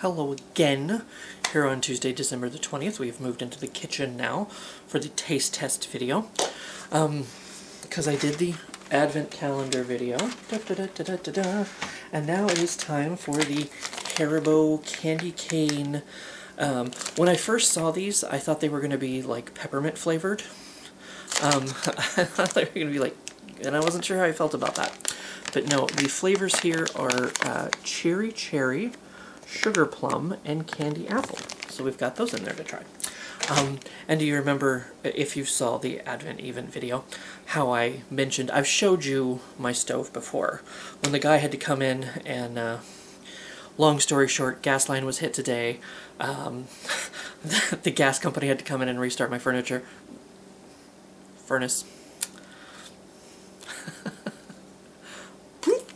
Hello again. Here on Tuesday, December the 20th, we've moved into the kitchen now for the taste test video. Because I did the advent calendar video. And now it is time for the Haribo candy cane. When I first saw these, I thought they were going to be like peppermint flavored. I thought they were going to be like, and I wasn't sure how I felt about that. But no, the flavors here are cherry, sugar plum, and candy apple. So we've got those in there to try. And do you remember, if you saw the Advent Event video, how I mentioned, I've showed you my stove before. When the guy had to come in and, long story short, gas line was hit today. The gas company had to come in and restart my furnace.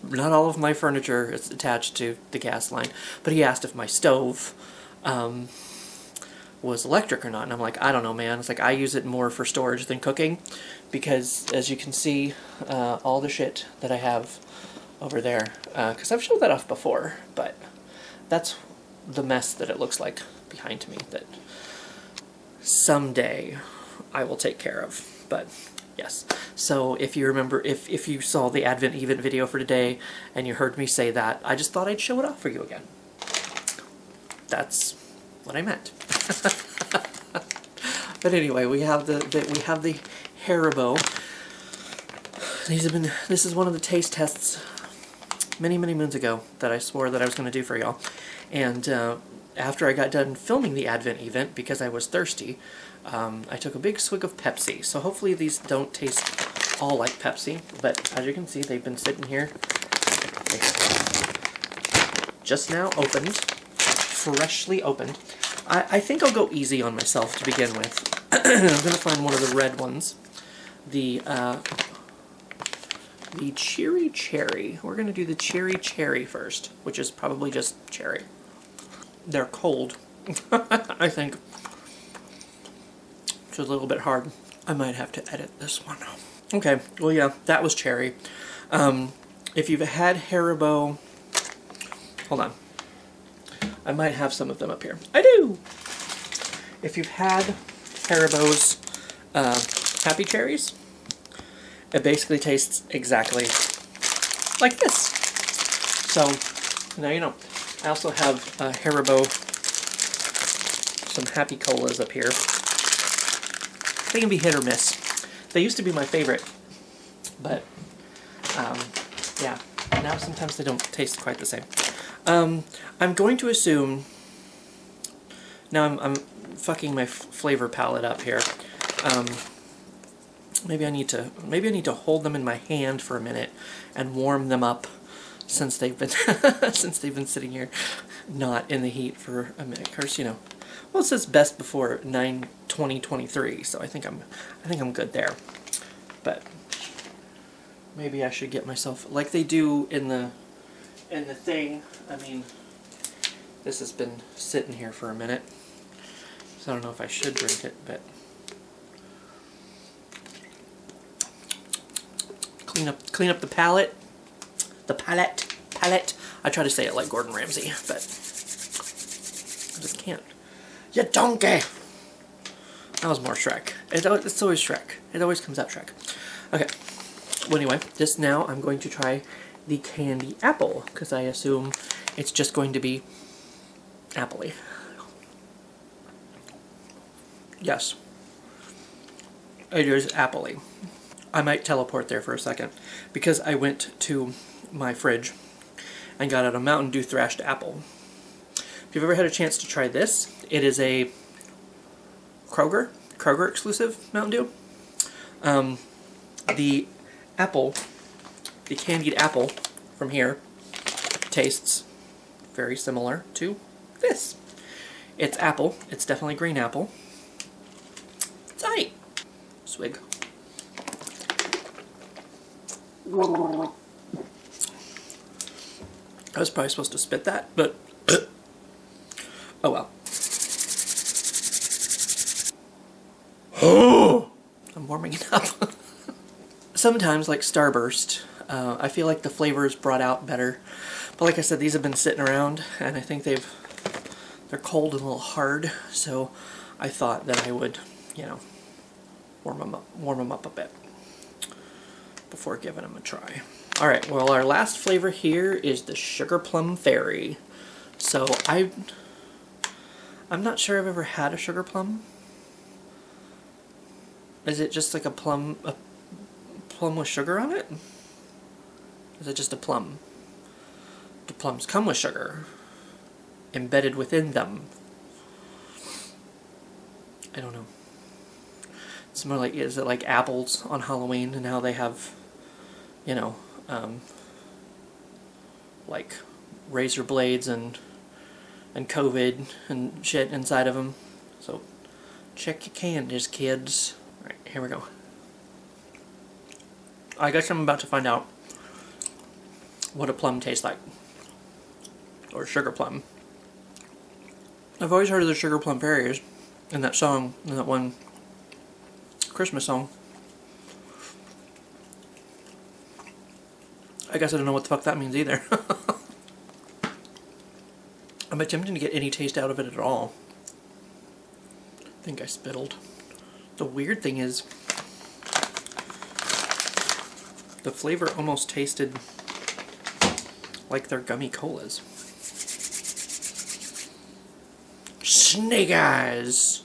Not all of my furniture is attached to the gas line, but he asked if my stove was electric or not, and I'm like, I don't know, man. It's like, I use it more for storage than cooking, because as you can see, all the shit that I have over there, because I've showed that off before, but that's the mess that it looks like behind me that someday I will take care of, but yes. So if you remember, if you saw the Advent Event video for today and you heard me say that, I just thought I'd show it off for you again. That's what I meant. But anyway, we have the Haribo. This is one of the taste tests many moons ago that I swore that I was going to do for y'all. And after I got done filming the Advent Event, because I was thirsty, I took a big swig of Pepsi. So hopefully these don't taste all like Pepsi, but as you can see, they've been sitting here. They just now opened, freshly opened. I think I'll go easy on myself to begin with. I'm going to find one of the red ones. The cherry. We're going to do the cherry first, which is probably just cherry. They're cold, I think. It's a little bit hard. I might have to edit this one. Okay, well yeah, that was cherry. If you've had Haribo, hold on. I might have some of them up here. I do! If you've had Haribo's Happy Cherries, it basically tastes exactly like this. So, now you know. I also have Haribo, some Happy Colas up here. They can be hit or miss. They used to be my favorite, but yeah, now sometimes they don't taste quite the same. I'm going to assume, now I'm fucking my flavor palette up here. Maybe I need to hold them in my hand for a minute and warm them up, since they've been sitting here not in the heat for a minute. Of course, you know, well, it says best before 9/20/23, so I think I'm good there. But maybe I should get myself, like they do in the thing. I mean, this has been sitting here for a minute, so I don't know if I should drink it, but clean up the palate. The palette. I try to say it like Gordon Ramsay, but I just can't. You donkey! That was more Shrek. It's always Shrek. It always comes out Shrek. Okay. Well, anyway, just now I'm going to try the candy apple, because I assume it's just going to be apple-y. Yes. It is apple-y. I might teleport there for a second, because I went to my fridge and got out a Mountain Dew thrashed apple. If you've ever had a chance to try this, it is a Kroger exclusive Mountain Dew. The apple, the candied apple from here, tastes very similar to this. It's apple. It's definitely green apple. It's aight. Swig. I was probably supposed to spit that, but oh well. I'm warming it up. Sometimes, like Starburst, I feel like the flavor is brought out better. But like I said, these have been sitting around, and I think they've they're cold and a little hard, so I thought that I would, you know, warm them up a bit before giving them a try. All right, well, our last flavor here is the Sugar Plum Fairy. So I'm not sure I've ever had a sugar plum. Is it just like a plum with sugar on it? Is it just a plum? Do plums come with sugar embedded within them? I don't know. It's more like, is it like apples on Halloween and how they have, you know, like razor blades and COVID and shit inside of them. So check your candies, kids. All right, here we go. I guess I'm about to find out what a plum tastes like, or sugar plum. I've always heard of the Sugar Plum Fairies in that song, in that one Christmas song. I guess I don't know what the fuck that means either. I'm attempting to get any taste out of it at all. I think I spittled. The weird thing is, the flavor almost tasted like they're gummy colas. Snake eyes!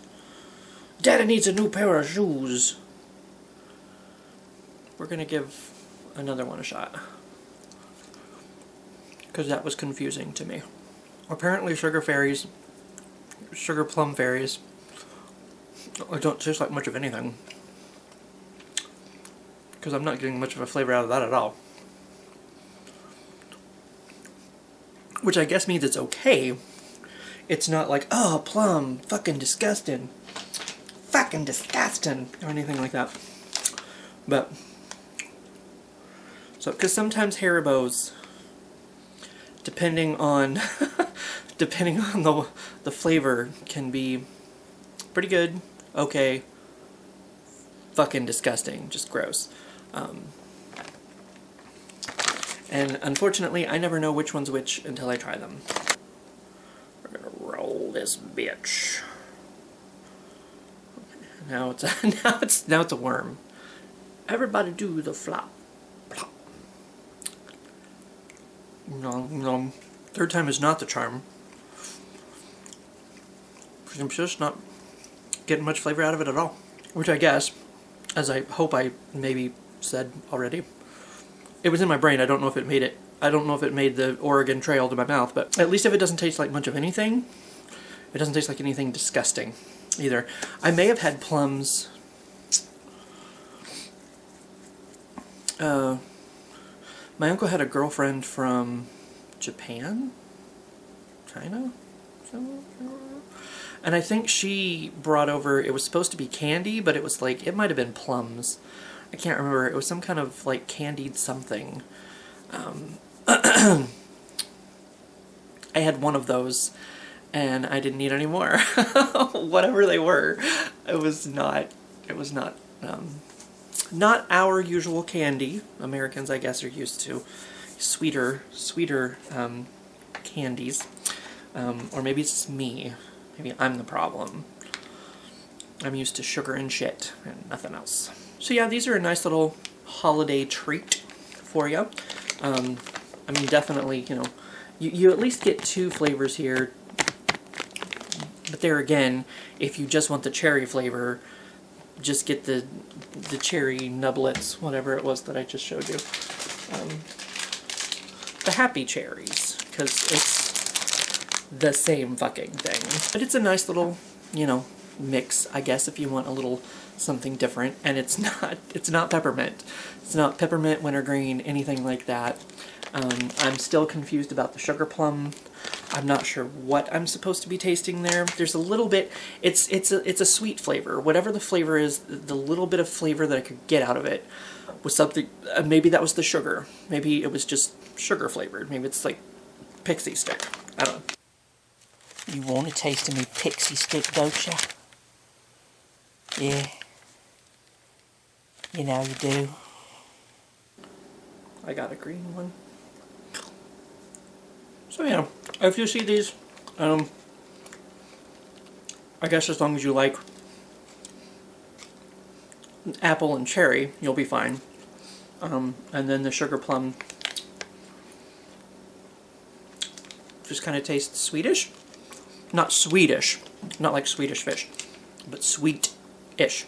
Daddy needs a new pair of shoes. We're gonna give another one a shot, because that was confusing to me. Apparently sugar plum fairies, don't taste like much of anything, because I'm not getting much of a flavor out of that at all. Which I guess means it's okay. It's not like, oh, plum, fucking disgusting, or anything like that. But, so, because sometimes Haribos, depending on the flavor, can be pretty good, okay, fucking disgusting, just gross. And unfortunately, I never know which one's which until I try them. We're gonna roll this bitch. Now it's now it's a worm. Everybody do the flop, plop. No, third time is not the charm. Because I'm just not getting much flavor out of it at all. Which I guess, as I hope I maybe said already, it was in my brain. I don't know if it made it. I don't know if it made the Oregon Trail to my mouth, but at least if it doesn't taste like much of anything, it doesn't taste like anything disgusting either. I may have had plums. My uncle had a girlfriend from Japan? China? And I think she brought over, it was supposed to be candy, but it was like, it might have been plums. I can't remember. It was some kind of like candied something. I had one of those and I didn't eat any more. Whatever they were. It was not our usual candy. Americans, I guess, are used to sweeter candies. Or maybe it's just me. Maybe I'm the problem. I'm used to sugar and shit and nothing else. So yeah, these are a nice little holiday treat for you. I mean, definitely, you know, you at least get two flavors here. But there again, if you just want the cherry flavor, just get the cherry nublets, whatever it was that I just showed you. The happy cherries, because it's the same fucking thing. But it's a nice little, you know, mix, I guess, if you want a little something different. And it's not peppermint. It's not peppermint, wintergreen, anything like that. I'm still confused about the sugar plum. I'm not sure what I'm supposed to be tasting there. There's a little bit, it's a sweet flavor. Whatever the flavor is, the little bit of flavor that I could get out of it was something, maybe that was the sugar. Maybe it was just sugar flavored. Maybe it's like pixie stick. I don't know. You want a taste of me pixie stick, don't you? Yeah. You know you do. I got a green one. So yeah, if you see these, I guess as long as you like apple and cherry, you'll be fine. And then the sugar plum just kind of tastes sweetish. Not Swedish, not like Swedish fish, but sweet-ish.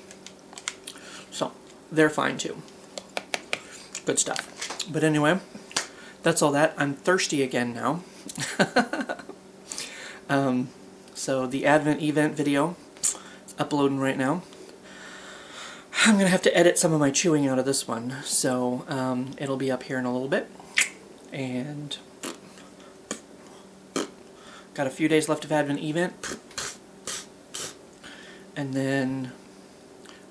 So, they're fine too. Good stuff. But anyway, that's all that. I'm thirsty again now. So the Advent event video is uploading right now. I'm going to have to edit some of my chewing out of this one, so it'll be up here in a little bit. And got a few days left of Advent event. And then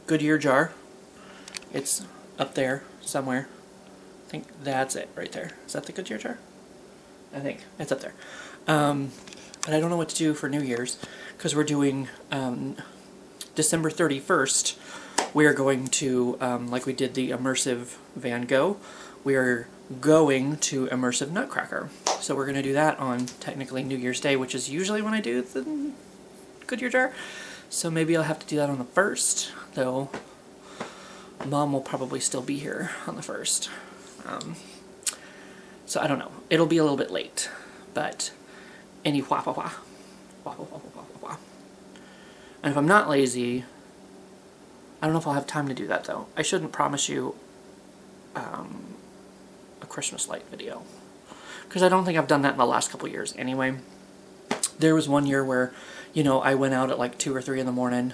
Goodyear jar. It's up there somewhere. I think that's it right there. Is that the Goodyear jar? I think it's up there. But I don't know what to do for New Year's, because we're doing December 31st. We are going to, like we did the immersive Van Gogh, we are going to immersive Nutcracker. So we're going to do that on technically New Year's Day, which is usually when I do the Goodyear jar. So maybe I'll have to do that on the 1st, though Mom will probably still be here on the 1st. So I don't know. It'll be a little bit late, but any wah wah wah. Wah wah wah wah wah wah. And if I'm not lazy, I don't know if I'll have time to do that, though. I shouldn't promise you a Christmas light video, because I don't think I've done that in the last couple years anyway. There was one year where, you know, I went out at like 2 or 3 in the morning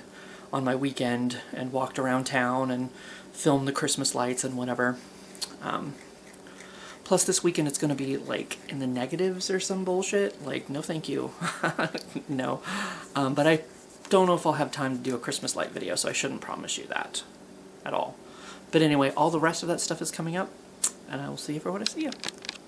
on my weekend and walked around town and filmed the Christmas lights and whatever. Plus this weekend it's going to be like in the negatives or some bullshit. Like, no thank you. No. But I don't know if I'll have time to do a Christmas light video, so I shouldn't promise you that at all. But anyway, all the rest of that stuff is coming up, and I will see you for what I see you.